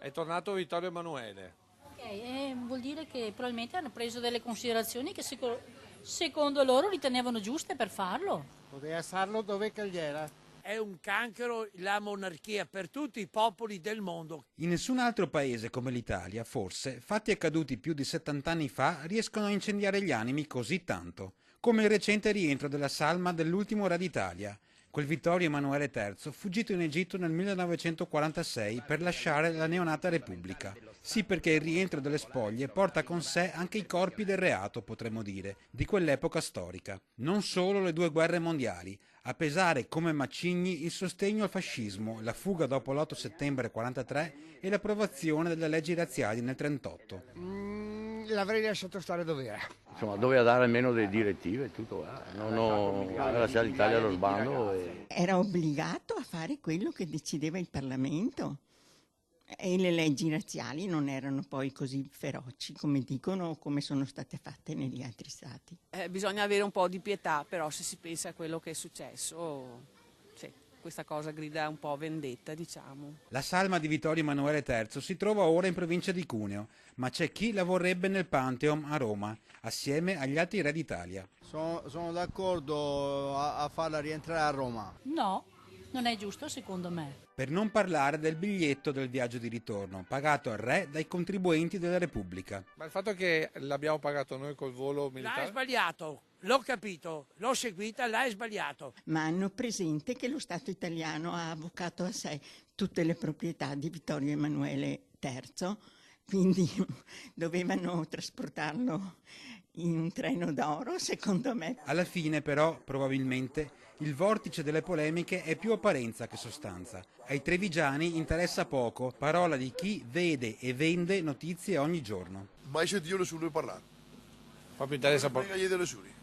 È tornato Vittorio Emanuele. Ok, vuol dire che probabilmente hanno preso delle considerazioni che secondo loro ritenevano giuste per farlo. Poteva farlo dove cagliera. È un cancro la monarchia per tutti i popoli del mondo. In nessun altro paese come l'Italia, forse, fatti accaduti più di 70 anni fa riescono a incendiare gli animi così tanto, come il recente rientro della salma dell'ultimo re d'Italia, quel Vittorio Emanuele III, fuggito in Egitto nel 1946 per lasciare la neonata Repubblica. Sì, perché il rientro delle spoglie porta con sé anche i corpi del reato, potremmo dire, di quell'epoca storica. Non solo le due guerre mondiali, a pesare come macigni il sostegno al fascismo, la fuga dopo l'8 settembre 43 e l'approvazione delle leggi razziali nel 38. L'avrei lasciato stare dove era. Insomma, doveva dare almeno delle direttive e tutto. Non lasciare l'Italia allo sbando. Era obbligato a fare quello che decideva il Parlamento. E le leggi razziali non erano poi così feroci come dicono o come sono state fatte negli altri stati. Bisogna avere un po' di pietà, però se si pensa a quello che è successo, sì, questa cosa grida un po' vendetta, diciamo. La salma di Vittorio Emanuele III si trova ora in provincia di Cuneo, ma c'è chi la vorrebbe nel Pantheon a Roma, assieme agli altri re d'Italia. Sono d'accordo a farla rientrare a Roma. No, non è giusto secondo me. Per non parlare del biglietto del viaggio di ritorno, pagato al re dai contribuenti della Repubblica. Ma il fatto che l'abbiamo pagato noi col volo militare? L'hai sbagliato, l'ho capito, l'ho seguita, l'hai sbagliato. Ma hanno presente che lo Stato italiano ha avvocato a sé tutte le proprietà di Vittorio Emanuele III, quindi dovevano trasportarlo in un treno d'oro, secondo me. Alla fine, però, probabilmente, il vortice delle polemiche è più apparenza che sostanza. Ai trevigiani interessa poco, parola di chi vede e vende notizie ogni giorno. Mai sentito nessuno parlare. Proprio interessa poco. Frega gli delle sue.